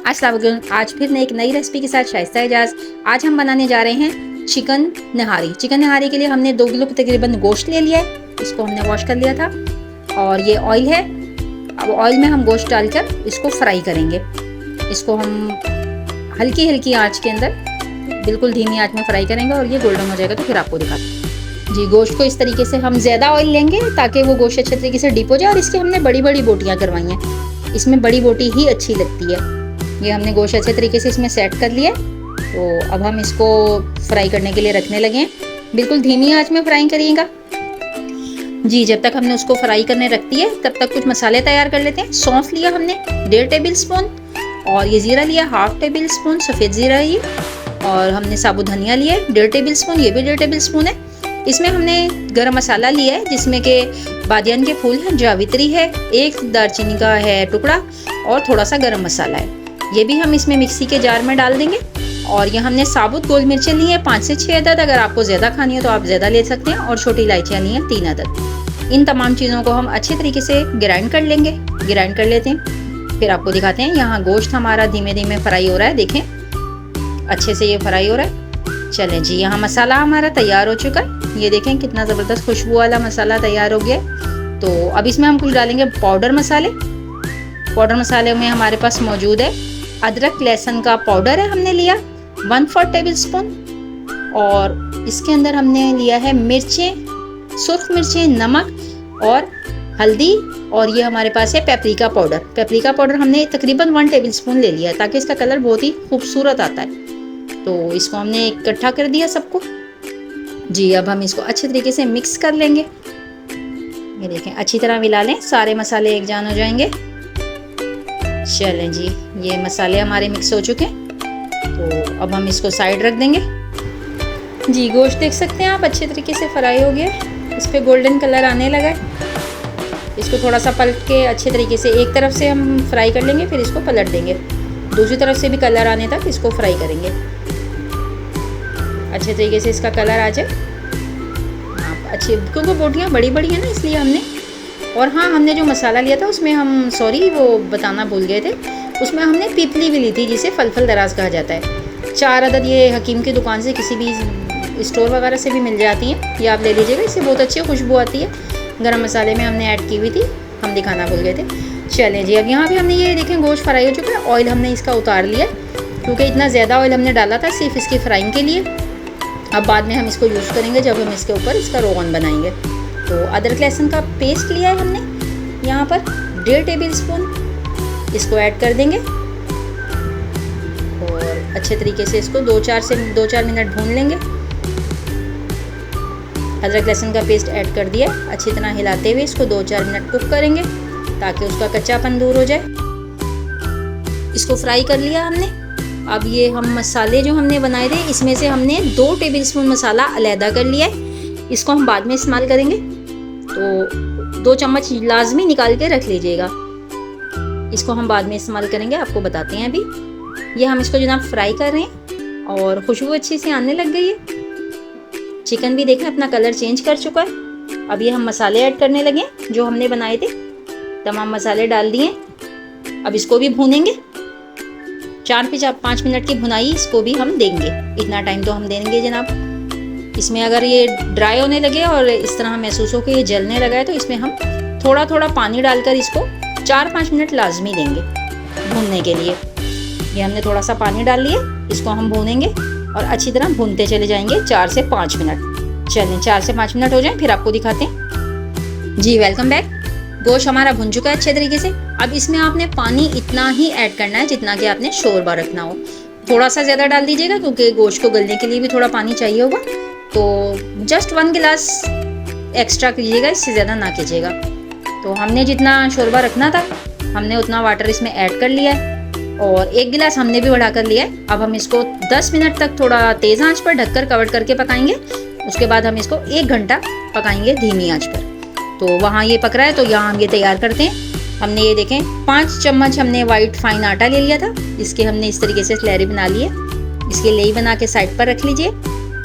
अस्सलाम वालेकुम। आज फिर एक नई रेसिपी के साथ शाइस्ता एजाज। आज हम बनाने जा रहे हैं चिकन नहारी। चिकन नहारी के लिए हमने 2 किलो तकरीबन गोश्त ले लिया है। इसको हमने वॉश कर लिया था और ये ऑयल है। अब ऑयल में हम गोश्त डालकर इसको फ्राई करेंगे। इसको हम हल्की हल्की आंच के अंदर बिल्कुल धीमी आंच में फ्राई करेंगे और ये गोल्डन हो जाएगा तो फिर आपको दिखाते हैं। जी, गोश्त को इस तरीके से हम ज़्यादा ऑयल लेंगे ताकि वो गोश्त अच्छे तरीके से डिप हो जाए। और इसकी हमने बड़ी बड़ी बोटियाँ करवाई हैं, इसमें बड़ी बोटी ही अच्छी लगती है। ये हमने गोश्त अच्छे तरीके से इसमें सेट कर लिया। तो अब हम इसको फ्राई करने के लिए रखने लगे हैं। बिल्कुल धीमी आंच में फ्राई करिएगा जी। जब तक हमने उसको फ्राई करने रख दिए तब तक कुछ मसाले तैयार कर लेते हैं। सौंफ लिया हमने 1.5 टेबल स्पून और ये ज़ीरा लिया 1/2 टेबल स्पून, सफ़ेद ज़ीरा है ये। और हमने साबुत धनिया लिया 1.5 टेबल स्पून, ये भी 1.5 टेबल स्पून है। इसमें हमने गरम मसाला लिया है जिसमें के बादियान के फूल हैं, जावित्री है, 1 दालचीनी का है टुकड़ा और थोड़ा सा गरम मसाला है। ये भी हम इसमें मिक्सी के जार में डाल देंगे। और ये हमने साबुत गोल मिर्चें ली हैं 5 से 6 अदद। अगर आपको ज़्यादा खानी है तो आप ज़्यादा ले सकते हैं। और छोटी इलायचियाँ ली हैं 3 अदद। इन तमाम चीज़ों को हम अच्छे तरीके से ग्राइंड कर लेंगे। ग्राइंड कर लेते हैं, फिर आपको दिखाते हैं। यहाँ गोश्त हमारा धीमे धीमे फ्राई हो रहा है, देखें अच्छे से ये फ्राई हो रहा है। चलें जी, यहाँ मसाला हमारा तैयार हो चुका है। ये देखें कितना ज़बरदस्त खुशबू वाला मसाला तैयार हो गया। तो अब इसमें हम कुछ डालेंगे पाउडर मसाले। पाउडर मसाले में हमारे पास मौजूद है अदरक लहसुन का पाउडर है, हमने लिया 1/4 टेबल स्पून। और इसके अंदर हमने लिया है मिर्चें, सुर्ख मिर्चें, नमक और हल्दी। और ये हमारे पास है पेपरिका पाउडर। पेपरिका पाउडर हमने तकरीबन 1 टेबल स्पून ले लिया है ताकि इसका कलर बहुत ही खूबसूरत आता है। तो इसको हमने इकट्ठा कर दिया सबको जी। अब हम इसको अच्छे तरीके से मिक्स कर लेंगे। ये देखें अच्छी तरह मिला लें, सारे मसाले एक जान हो जाएंगे। चलें जी, ये मसाले हमारे मिक्स हो चुके हैं। तो अब हम इसको साइड रख देंगे जी। गोश्त देख सकते हैं आप अच्छे तरीके से फ्राई हो गया, इस पर गोल्डन कलर आने लगा है। इसको थोड़ा सा पलट के अच्छे तरीके से एक तरफ से हम फ्राई कर लेंगे, फिर इसको पलट देंगे। दूसरी तरफ से भी कलर आने तक इसको फ्राई करेंगे अच्छे तरीके से, इसका कलर आ जाए। आप अच्छे, क्योंकि बोटियाँ बड़ी बड़ी हैं ना इसलिए हमने। और हाँ, हमने जो मसाला लिया था उसमें हम वो बताना भूल गए थे, उसमें हमने पीपली भी ली थी जिसे फलफल दराज कहा जाता है। 4 अदद ये हकीम की दुकान से किसी भी स्टोर वगैरह से भी मिल जाती हैं, ये आप ले लीजिएगा। इससे बहुत अच्छी खुशबू आती है। गरम मसाले में हमने ऐड की हुई थी, हम दिखाना भूल गए थे। चलें जी, अब यहाँ भी हमने ये देखें गोश्त फ्राई हो चुका है। ऑयल हमने इसका उतार लिया क्योंकि इतना ज़्यादा ऑयल हमने डाला था सिर्फ इसकी फ्राइंग के लिए। अब बाद में हम इसको यूज़ करेंगे जब हम इसके ऊपर इसका रोगन बनाएंगे। तो अदरक लहसुन का पेस्ट लिया है हमने यहाँ पर 1.5 टेबल स्पून, इसको ऐड कर देंगे और अच्छे तरीके से इसको 2-4 मिनट भून लेंगे। अदरक लहसुन का पेस्ट ऐड कर दिया, अच्छी तरह हिलाते हुए इसको 2-4 मिनट कुक करेंगे ताकि उसका कच्चापन दूर हो जाए। इसको फ्राई कर लिया हमने। अब ये हम मसाले जो हमने बनाए थे इसमें से हमने 2 टेबल स्पून मसाला अलहदा कर लिया है। इसको हम बाद में इस्तेमाल करेंगे, तो 2 चम्मच लाजमी निकाल के रख लीजिएगा। इसको हम बाद में इस्तेमाल करेंगे, आपको बताते हैं। अभी ये हम इसको जनाब फ्राई कर रहे हैं और खुशबू अच्छी से आने लग गई है। चिकन भी देखें अपना कलर चेंज कर चुका है। अब ये हम मसाले ऐड करने लगे जो हमने बनाए थे, तमाम मसाले डाल दिए। अब इसको भी भूनेंगे 4 से 5 मिनट की भुनाई इसको भी हम देंगे। इतना टाइम तो हम देंगे जनाब। इसमें अगर ये ड्राई होने लगे और इस तरह महसूस हो कि ये जलने लगा है तो इसमें हम थोड़ा थोड़ा पानी डालकर इसको 4-5 मिनट लाजमी देंगे भूनने के लिए। ये हमने थोड़ा सा पानी डाल लिया, इसको हम भूनेंगे और अच्छी तरह भूनते चले जाएंगे 4 से 5 मिनट। चलें 4 से 5 मिनट हो जाए फिर आपको दिखाते हैं जी। Welcome back. गोश्त हमारा भुन चुका है अच्छे तरीके से। अब इसमें आपने पानी इतना ही ऐड करना है जितना कि आपने शोरबा रखना हो। थोड़ा सा ज़्यादा डाल दीजिएगा क्योंकि गोश्त को गलने के लिए भी थोड़ा पानी चाहिए होगा। तो जस्ट 1 गिलास एक्स्ट्रा कीजिएगा, इससे ज़्यादा ना कीजिएगा। तो हमने जितना शोरबा रखना था हमने उतना वाटर इसमें ऐड कर लिया है और 1 गिलास हमने भी बढ़ा कर लिया है। अब हम इसको 10 मिनट तक थोड़ा तेज़ आंच पर ढककर कवर करके पकाएंगे। उसके बाद हम इसको 1 घंटा पकाएंगे धीमी आंच पर। तो वहाँ ये पक रहा है तो यहाँ हम ये तैयार करते हैं। हमने ये देखें 5 चम्मच हमने वाइट फाइन आटा ले लिया था। इसके हमने इस तरीके से लहरी बना ली है। इसके लेई बना के साइड पर रख लीजिए।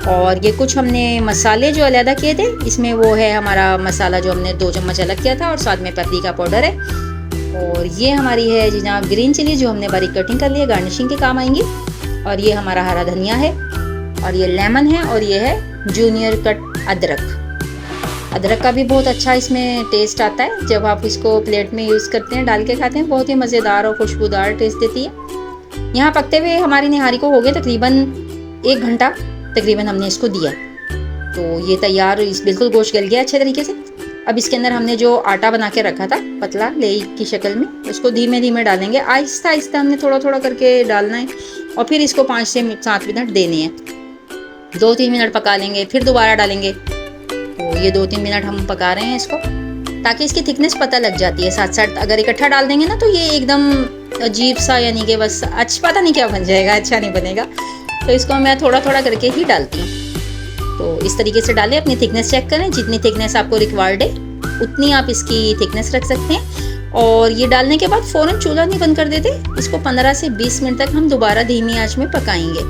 और ये कुछ हमने मसाले जो अलहदा किए थे, इसमें वो है हमारा मसाला जो हमने 2 चम्मच अलग किया था और साथ में पेपरिका पाउडर है। और ये हमारी है जी जनाब ग्रीन चिली, जो हमने बारीक कटिंग कर लिया, गार्निशिंग के काम आएंगी। और ये हमारा हरा धनिया है, और ये लेमन है, और ये है जूनियर कट अदरक। अदरक का भी बहुत अच्छा इसमें टेस्ट आता है, जब आप इसको प्लेट में यूज़ करते हैं, डाल के खाते हैं, बहुत ही मज़ेदार और खुशबूदार टेस्ट देती है। यहाँ पकते हुए हमारी निहारी को हो गया तकरीबन 1 घंटा तकरीबन हमने इसको दिया। तो ये तैयार, इस बिल्कुल गोश्त गल गया अच्छे तरीके से। अब इसके अंदर हमने जो आटा बना के रखा था पतला लेई की शक्ल में, उसको धीमे धीमे डालेंगे, आहिस्ता आहिस्ता हमने थोड़ा थोड़ा करके डालना है। और फिर इसको 5 से 7 मिनट देने हैं। 2-3 मिनट पका लेंगे, फिर दोबारा डालेंगे। तो ये 2-3 मिनट हम पका रहे हैं इसको, ताकि इसकी थिकनेस पता लग जाती है साथ साथ। अगर इकट्ठा डाल देंगे ना तो ये एकदम अजीब सा, यानी कि बस अच्छा पता नहीं क्या बन जाएगा, अच्छा नहीं बनेगा। तो इसको मैं थोड़ा थोड़ा करके ही डालती हूँ। तो इस तरीके से डालें, अपनी थिकनेस चेक करें, जितनी थिकनेस आपको रिक्वायर्ड है उतनी आप इसकी थिकनेस रख सकते हैं। और ये डालने के बाद फ़ौरन चूल्हा नहीं बंद कर देते, इसको 15 से 20 मिनट तक हम दोबारा धीमी आंच में पकाएंगे,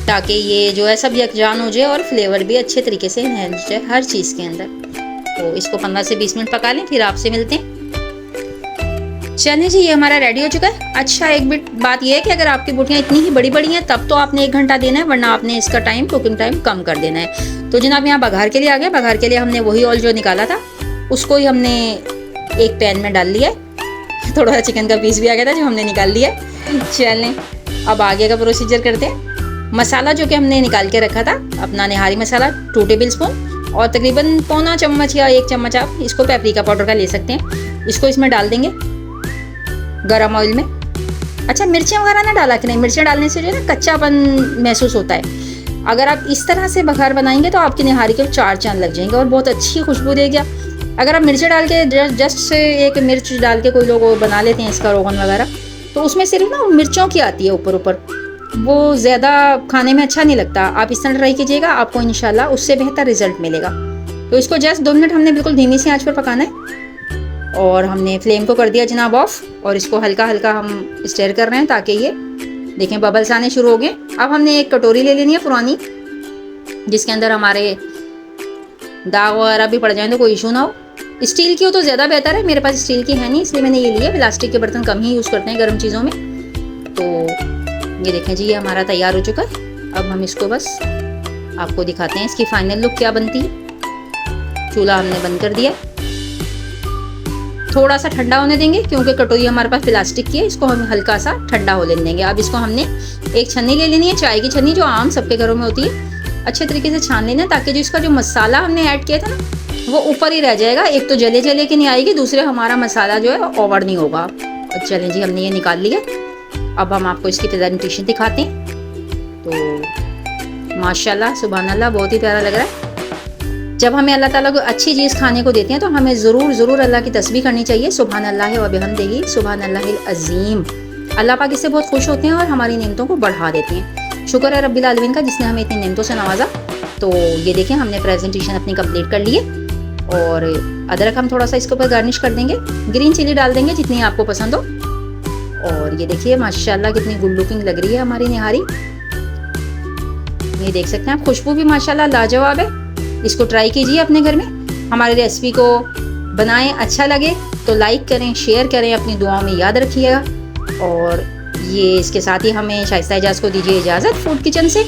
ताकि ये जो है सब यकजान हो जाए और फ्लेवर भी अच्छे तरीके से एनहेंस हो जाए हर चीज़ के अंदर। तो इसको 15 से 20 मिनट पका लें, फिर आपसे मिलते हैं। चलिए जी, ये हमारा रेडी हो चुका है। अच्छा, एक बात ये है कि अगर आपकी बोटियाँ इतनी ही बड़ी बड़ी हैं तब तो आपने 1 घंटा देना है, वरना आपने इसका टाइम, कुकिंग टाइम कम कर देना है। तो जनाब यहाँ बघार के लिए आ गया। बघार के लिए हमने वही ऑयल जो निकाला था उसको ही हमने एक पैन में डाल लिया है। थोड़ा सा चिकन का पीस भी आ गया था जो हमने निकाल लिया है। चलें अब आगे का प्रोसीजर करते हैं। मसाला जो कि हमने निकाल के रखा था, अपना निहारी मसाला 2 टेबल स्पून, और तकरीबन पौना चम्मच या 1 चम्मच आप इसको पेपरिका पाउडर का ले सकते हैं। इसको इसमें डाल देंगे गरम ऑयल में। अच्छा, मिर्चें वगैरह ना डाला कि नहीं, मिर्चें डालने से जो है ना कच्चापन महसूस होता है। अगर आप इस तरह से बघार बनाएंगे तो आपकी निहारी के 4 चांद लग जाएंगे और बहुत अच्छी खुशबू देगी। अगर आप मिर्चें डाल के जस्ट से एक मिर्च डाल के कोई लोग बना लेते हैं इसका रोगन वगैरह, तो उसमें सिर्फ ना मिर्चों की आती है ऊपर ऊपर, वो ज़्यादा खाने में अच्छा नहीं लगता। आप इस तरह ट्राई कीजिएगा, आपको इंशाल्लाह उससे बेहतर रिजल्ट मिलेगा। तो इसको जस्ट 2 मिनट हमने बिल्कुल धीमी सी आंच पर पकाना है। और हमने फ्लेम को कर दिया जनाब ऑफ, और इसको हल्का हल्का हम स्टर कर रहे हैं ताकि ये देखें बबल्स आने शुरू हो गए। अब हमने एक कटोरी ले लेनी है पुरानी, जिसके अंदर हमारे दाग वगैरह भी पड़ जाए तो कोई इशू ना हो। स्टील की हो तो ज़्यादा बेहतर है, मेरे पास स्टील की है नहीं इसलिए मैंने ये लिया। प्लास्टिक के बर्तन कम ही यूज़ करते हैं गर्म चीज़ों में। तो ये देखें जी, ये हमारा तैयार हो चुका है। अब हम इसको बस आपको दिखाते हैं इसकी फाइनल लुक क्या बनती है। चूल्हा हमने बंद कर दिया, थोड़ा सा ठंडा होने देंगे क्योंकि कटोरी हमारे पास प्लास्टिक की है, इसको हम हल्का सा ठंडा हो लेने देंगे। अब इसको हमने एक छन्नी ले लेनी है, चाय की छन्नी जो आम सबके घरों में होती है। अच्छे तरीके से छान लेना ताकि जो इसका जो मसाला हमने ऐड किया था ना वो ऊपर ही रह जाएगा, एक तो जले जले की नहीं आएगी, दूसरे हमारा मसाला जो है ओवर नहीं होगा। चलें जी, हमने ये निकाल लिया। अब हम आपको इसकी प्रेजेंटेशन दिखाते हैं। तो माशाल्लाह सुभान अल्लाह, बहुत ही प्यारा लग रहा है। जब हमें अल्लाह ताला को अच्छी चीज़ खाने को देते हैं तो हमें ज़रूर अल्लाह की तस्बीह करनी चाहिए। सुभान अल्लाह व बिहम्दिही सुभान अल्लाहिल अज़ीम। अल्लाह पाक इससे बहुत खुश होते हैं और हमारी नेमतों को बढ़ा देते हैं। शुक्र है रब्बिल आलमीन का जिसने हमें इतनी नेमतों से नवाजा। तो ये देखें, हमने प्रेजेंटेशन अपनी कंप्लीट कर ली है। और अदरक हम थोड़ा सा इसके ऊपर गार्निश कर देंगे, ग्रीन चिली डाल देंगे जितनी आपको पसंद हो। और ये देखिए माशाल्लाह कितनी गुड लुकिंग लग रही है हमारी निहारी। ये देख सकते हैं आप, खुशबू भी माशाल्लाह लाजवाब है। इसको ट्राई कीजिए अपने घर में, हमारी रेसिपी को बनाएं। अच्छा लगे तो लाइक करें, शेयर करें, अपनी दुआओं में याद रखिएगा। और ये इसके साथ ही हमें शाइस्ता एजाज को दीजिए इजाज़त फूड किचन से।